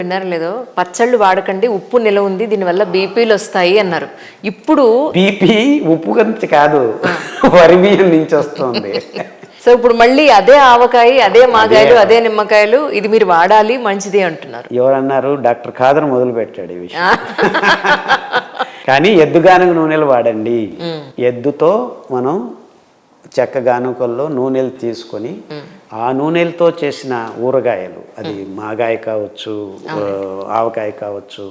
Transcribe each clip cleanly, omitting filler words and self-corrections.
విన్నారు లేదో, పచ్చళ్ళు వాడకండి, ఉప్పు నిలవ ఉంది, దీనివల్ల బీపీలు వస్తాయి అన్నారు. ఇప్పుడు బీపీ ఉప్పు గురించి కాదు, వరి బియ్యం నుంచి వస్తుంది. సో ఇప్పుడు మళ్ళీ అదే ఆవకాయ, అదే మాగాయలు, అదే నిమ్మకాయలు, ఇది మీరు వాడాలి, మంచిది అంటున్నారు. ఎవరన్నారు? డాక్టర్ ఖాదర్ మొదలు పెట్టాడు ఈ విషయం. కానీ ఎద్దుగానుగ నూనెలు వాడండి. ఎద్దుతో మనం చెక్క గానుకల్లో నూనెలు తీసుకొని ఆ నూనెలతో చేసిన ఊరగాయలు, అది మాగాయ కావచ్చు, ఆవకాయ కావచ్చు,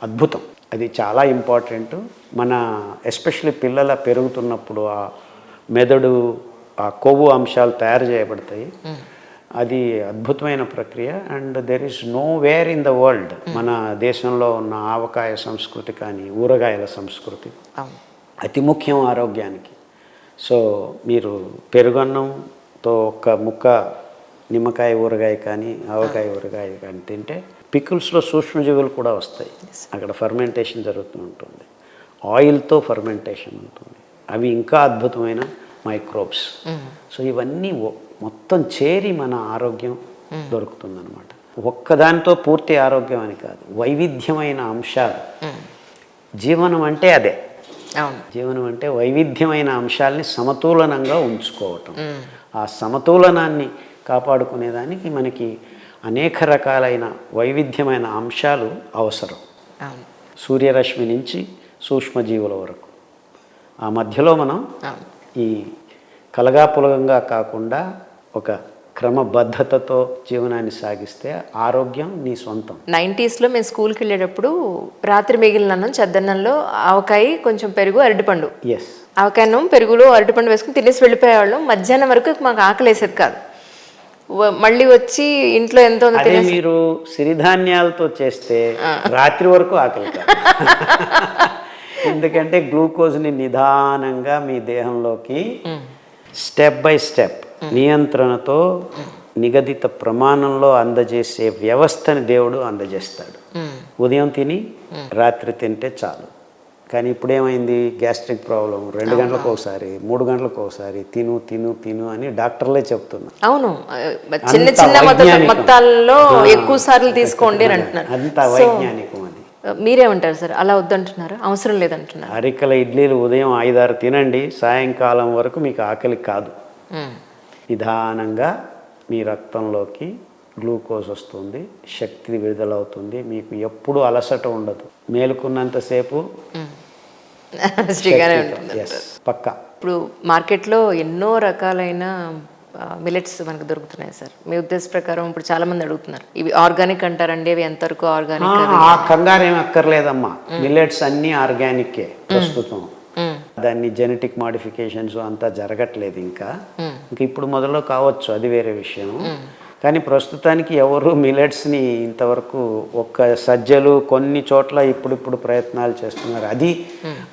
అద్భుతం. అది చాలా ఇంపార్టెంట్. మన ఎస్పెషల్లీ పిల్లల పెరుగుతున్నప్పుడు ఆ మెదడు, ఆ కొవ్వు అంశాలు తయారు చేయబడతాయి. అది అద్భుతమైన ప్రక్రియ. And there is know where in the world మన దేశంలో ఉన్న ఆవకాయ సంస్కృతి కానీ ఊరగాయల సంస్కృతి అతి ముఖ్యం ఆరోగ్యానికి. సో మీరు పెరుగన్నంతో ఒక్క ముక్క నిమ్మకాయ ఊరగాయ కానీ ఆవకాయ ఊరగాయ కానీ తింటే పికిల్స్లో సూక్ష్మజీవులు కూడా వస్తాయి. అక్కడ ఫర్మెంటేషన్ జరుగుతూ ఉంటుంది, ఆయిల్తో ఫర్మెంటేషన్ ఉంటుంది. అవి ఇంకా అద్భుతమైన మైక్రోబ్స్. సో ఇవన్నీ మొత్తం చేరి మన ఆరోగ్యం దొరుకుతుందన్నమాట. ఒక్కదానితో పూర్తి ఆరోగ్యం అని కాదు, వైవిధ్యమైన అంశాలు. జీవనం అంటే అదే. జీవనం అంటే వైవిధ్యమైన అంశాలని సమతులనంగా ఉంచుకోవటం. ఆ సమతులనాన్ని కాపాడుకునేదానికి మనకి అనేక రకాలైన వైవిధ్యమైన అంశాలు అవసరం. సూర్యరశ్మి నుంచి సూక్ష్మజీవుల వరకు ఆ మధ్యలో మనం ఈ కలగాపులగంగా కాకుండా ఒక క్రమబద్ధతతో జీవనాన్ని సాగిస్తే ఆరోగ్యం నీ సొంతం. 90s మేము స్కూల్కి వెళ్ళేటప్పుడు రాత్రి మిగిలిన అన్నం చద్దన్నంలో ఆవకాయ, కొంచెం పెరుగు, అరటిపండు, ఆవకాయన్నం పెరుగులో అరటిపండు వేసుకుని తినేసి వెళ్ళిపోయేవాళ్ళం. మధ్యాహ్నం వరకు మాకు ఆకలి వేసేది కాదు. మళ్ళీ వచ్చి ఇంట్లో ఎంతో మీరు సిరిధాన్యాలతో చేస్తే రాత్రి వరకు ఆకలి కాదు. ఎందుకంటే గ్లూకోజ్ని నిదానంగా మీ దేహంలోకి స్టెప్ బై స్టెప్ నియంత్రణతో నిగదిత ప్రమాణంలో అందజేసే వ్యవస్థని దేవుడు అందజేస్తాడు. ఉదయం తిని రాత్రి తింటే చాలు. కానీ ఇప్పుడేమైంది, గ్యాస్ట్రిక్ ప్రాబ్లం, 2 గంటలకు ఒకసారి, 3 గంటలకు ఒకసారి తిను తిను తిను అని డాక్టర్లే చెప్తున్నారు. అవును, చిన్న చిన్న మొత్తాల్లో ఎక్కువ సార్లు తీసుకోండి అని అంటున్నారు. అంత వైజ్ఞానికం అది. మీరేమంటారు సార్? అలా వద్దంటున్నారు, అవసరం లేదంటున్నారు. అరికల ఇడ్లీలు ఉదయం 5-6 తినండి, సాయంకాలం వరకు మీకు ఆకలి కాదు. నిదానంగా మీ రక్తంలోకి గ్లూకోజ్ వస్తుంది, శక్తి విడుదలవుతుంది, మీకు ఎప్పుడు అలసట ఉండదు, మేలుకున్నంతసేపు పక్కా. ఇప్పుడు మార్కెట్లో ఎన్నో రకాలైన మిల్లెట్స్ మనకు దొరుకుతున్నాయి సార్. మీ ఉద్దేశ ప్రకారం ఇప్పుడు చాలా మంది అడుగుతున్నారు, ఇవి ఆర్గానిక్ అంటారండి, అవి ఎంతవరకు ఆర్గానిక్? ఆ కంగారు ఏమి అక్కర్లేదమ్మా, మిల్లెట్స్ అన్నీ ఆర్గానిక్కే ప్రస్తుతం. దాన్ని జెనెటిక్ మాడిఫికేషన్స్ అంతా జరగట్లేదు ఇంకా ఇప్పుడు మొదలు కావచ్చు, అది వేరే విషయం. కానీ ప్రస్తుతానికి ఎవరు మిల్లెట్స్ని ఇంతవరకు ఒక్క సజ్జలు కొన్ని చోట్ల ఇప్పుడు ప్రయత్నాలు చేస్తున్నారు. అది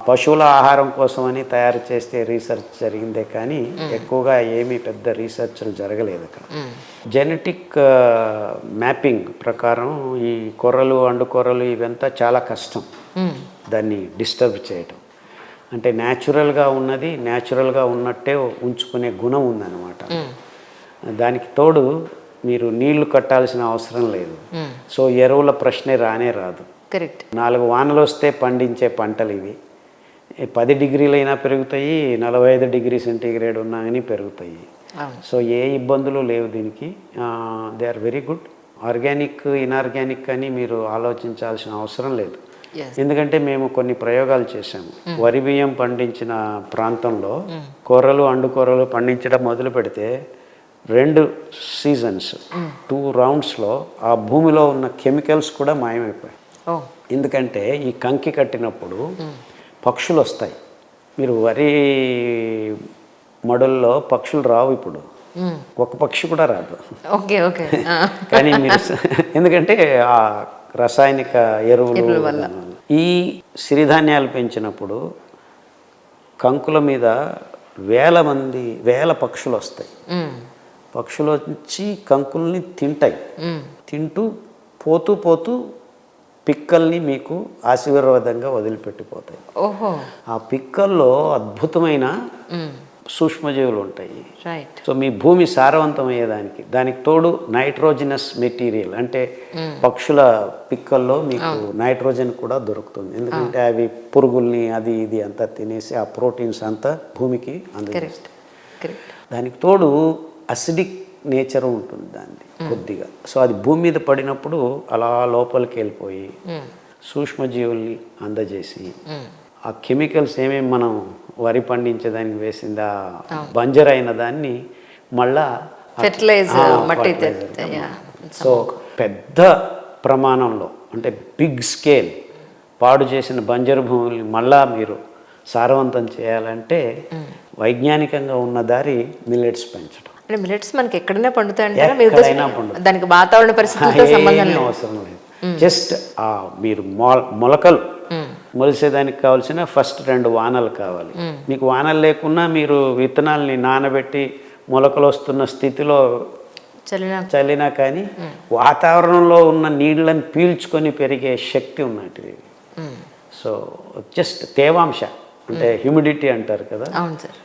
పశువుల ఆహారం కోసమని తయారు చేస్తే రీసెర్చ్ జరిగిందే కానీ ఎక్కువగా ఏమీ పెద్ద రీసెర్చ్లు జరగలేదు అక్కడ. జెనెటిక్ మ్యాపింగ్ ప్రకారం ఈ కొర్రలు, అండుకొర్రలు ఇవంతా చాలా కష్టం దాన్ని డిస్టర్బ్ చేయటం. అంటే న్యాచురల్గా ఉన్నది న్యాచురల్గా ఉన్నట్టే ఉంచుకునే గుణం ఉందన్నమాట. దానికి తోడు మీరు నీళ్లు కట్టాల్సిన అవసరం లేదు. సో ఎరువుల ప్రశ్నే రాదు. కరెక్ట్. 4 వానలు వస్తే పండించే పంటలు ఇవి. 10 డిగ్రీలైనా పెరుగుతాయి, 45 డిగ్రీ సెంటీగ్రేడ్ ఉన్నా కానీ పెరుగుతాయి. సో ఏ ఇబ్బందులు లేవు దీనికి. They are very good. Organic, inorganic అని మీరు ఆలోచించాల్సిన అవసరం లేదు. ఎందుకంటే మేము కొన్ని ప్రయోగాలు చేశాము. వరి బియ్యం పండించిన ప్రాంతంలో కూరలు, అండుకూరలు పండించడం మొదలు పెడితే 2 సీజన్స్ 2 రౌండ్స్లో ఆ భూమిలో ఉన్న కెమికల్స్ కూడా మాయమైపోయాయి. ఎందుకంటే ఈ కంకి కట్టినప్పుడు పక్షులు వస్తాయి. మీరు వరి మడుల్లో పక్షులు రావు, ఇప్పుడు ఒక పక్షి కూడా రాదు. కానీ మీరు ఎందుకంటే ఆ రసాయనిక ఎరువుల వల్ల. ఈ సిరిధాన్యాలు పెంచినప్పుడు కంకుల మీద వేల పక్షులు వస్తాయి. పక్షులు వచ్చి కంకుల్ని తింటాయి. తింటూ పోతూ పిక్కల్ని మీకు ఆశీర్వాదంగా వదిలిపెట్టిపోతాయి. ఆ పిక్కల్లో అద్భుతమైన సూక్ష్మజీవులు ఉంటాయి. రైట్. సో మీ భూమి సారవంతం అయ్యేదానికి, దానికి తోడు నైట్రోజినస్ మెటీరియల్ అంటే పక్షుల పిక్కల్లో మీకు నైట్రోజన్ కూడా దొరుకుతుంది. ఎందుకంటే అవి పురుగుల్ని అది ఇది అంతా తినేసి ఆ ప్రోటీన్స్ అంతా భూమికి అందజేస్తాయి. దానికి తోడు అసిడిక్ నేచర్ ఉంటుంది దాన్ని కొద్దిగా. సో అది భూమి మీద పడినప్పుడు అలా లోపలికి వెళ్ళిపోయి సూక్ష్మజీవుల్ని అందజేసి ఆ కెమికల్స్ ఏమేమి మనం వరి పండించేదానికి వేసింది ఆ బంజర్ అయిన దాన్ని మళ్ళా సో పెద్ద ప్రమాణంలో అంటే బిగ్ స్కేల్ పాడు చేసిన బంజరు భూముల్ని మళ్ళా మీరు సారవంతం చేయాలంటే వైజ్ఞానికంగా ఉన్న దారి మిల్లెట్స్ పెంచడం. అంటే మిల్లెట్స్ మనకి ఎక్కడైనా పండుతాయంటారా? దానికి వాతావరణ పరిస్థితులతో సంబంధం లేదు, అవసరం లేదు. జస్ట్ మీరు మొలకలు మొలిసేదానికి కావాల్సిన ఫస్ట్ 2 వానలు కావాలి. మీకు వానలు లేకున్నా మీరు విత్తనాలని నానబెట్టి మొలకలు వస్తున్న స్థితిలో చల్లినా కానీ వాతావరణంలో ఉన్న నీళ్ళని పీల్చుకొని పెరిగే శక్తి ఉన్నట్టు. సో జస్ట్ తేవాంశ అంటే హ్యూమిడిటీ అంటారు కదా,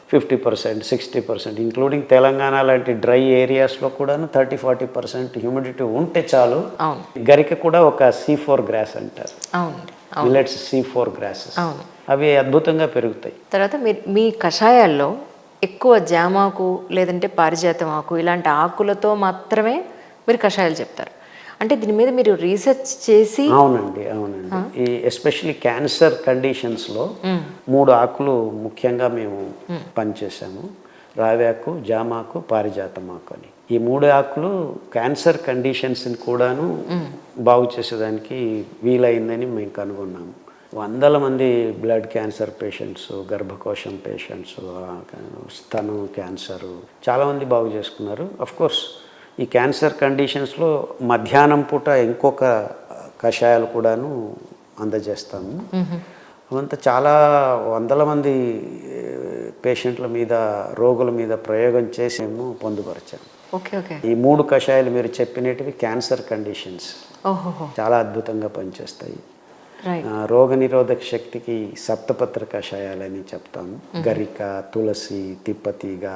50%, 60%, ఇంక్లూడింగ్ తెలంగాణ లాంటి డ్రై ఏరియాస్లో కూడాను 30-40% హ్యూమిడిటీ ఉంటే చాలు. గరిక కూడా ఒక C4 గ్రాస్ అంటారు, మిల్లెట్స్ C4 గ్రాసెస్, అవి అద్భుతంగా పెరుగుతాయి. తర్వాత మీ కషాయాల్లో ఎక్కువ జామాకు లేదంటే పారిజాతం ఆకు ఇలాంటి ఆకులతో మాత్రమే మీరు కషాయాలు చెప్తారు. అంటే దీని మీద మీరు రీసెర్చ్ చేసి? అవునండి. ఈ ఎస్పెషల్లీ క్యాన్సర్ కండిషన్స్లో 3 ఆకులు ముఖ్యంగా మేము పనిచేసాము. రావాకు, జామాకు, పారిజాతం ఆకు అని. ఈ 3 ఆకులు క్యాన్సర్ కండిషన్స్ని కూడాను బాగు చేసేదానికి వీలైందని మేము కనుగొన్నాము. 100 మంది బ్లడ్ క్యాన్సర్ పేషెంట్స్, గర్భకోశం పేషెంట్స్, స్తనం క్యాన్సరు చాలామంది బాగు చేసుకున్నారు. అఫ్కోర్స్ ఈ క్యాన్సర్ కండిషన్స్లో మధ్యాహ్నం పూట ఇంకొక కషాయాలు కూడాను అందజేస్తాము. అవంతా చాలా 100 మంది పేషెంట్ల మీద, రోగుల మీద ప్రయోగం చేసేమో పొందుపరిచాము. ఈ 3 కషాయాలు మీరు చెప్పినవి క్యాన్సర్ కండిషన్స్ చాలా అద్భుతంగా పనిచేస్తాయి. రోగనిరోధక శక్తికి సప్తపత్ర కషాయాలని చెప్తాము. గరిక, తులసి, తిప్పతీగ,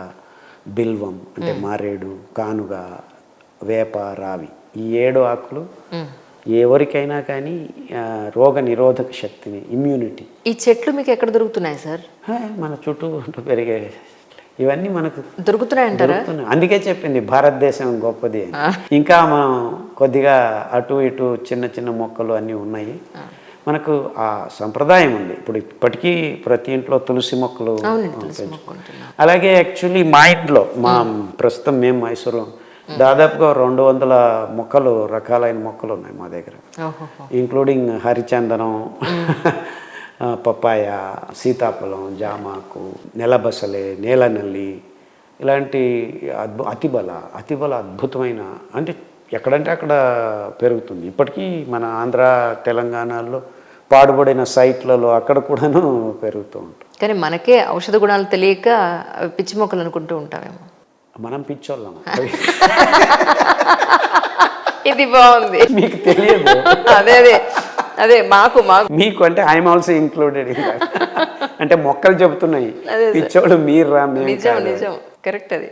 బిల్వం అంటే మారేడు, కానుగ, వేప, రావి, ఈ 7 ఆకులు ఎవరికైనా కానీ రోగ నిరోధక శక్తిని, ఇమ్యూనిటీ. ఈ చెట్లు మీకు ఎక్కడ దొరుకుతున్నాయి సార్? మన చుట్టూ పెరిగే ఇవన్నీ మనకు దొరుకుతున్నాయంటారా? అందుకే చెప్పింది భారతదేశం గొప్పది. ఇంకా మనం కొద్దిగా అటు ఇటు చిన్న చిన్న మొక్కలు అన్నీ ఉన్నాయి. మనకు ఆ సంప్రదాయం ఉంది. ఇప్పటికీ ప్రతి ఇంట్లో తులసి మొక్కలు. అలాగే యాక్చువల్లీ మా ఇంట్లో ప్రస్తుతం మేము మైసూరు దాదాపుగా 200 మొక్కలు, రకాలైన మొక్కలు ఉన్నాయి మా దగ్గర, ఇంక్లూడింగ్ హరిచందనం, పప్పాయ, సీతాఫలం, జామాకు, నెలబసలే, నేలనల్లి, ఇలాంటి అతిబల అద్భుతమైన, అంటే ఎక్కడంటే అక్కడ పెరుగుతుంది. ఇప్పటికీ మన ఆంధ్ర, తెలంగాణలో పాడుబడిన సైట్లలో అక్కడ కూడాను పెరుగుతూ ఉంటుంది. కానీ మనకే ఔషధ గుణాలు తెలియక పిచ్చి మొక్కలు అనుకుంటూ ఉంటామేమో. మనం పిచ్చోళ్ళం. ఇది బాగుంది, మీకు తెలియదు. అదే మాకు మీకు అంటే ఐఎమ్ ఆల్సో ఇంక్లూడెడ్. అంటే మొక్కలు చెబుతున్నాయి, పిచ్చోళ్ళు మీరు రా. నిజం కరెక్ట్. అది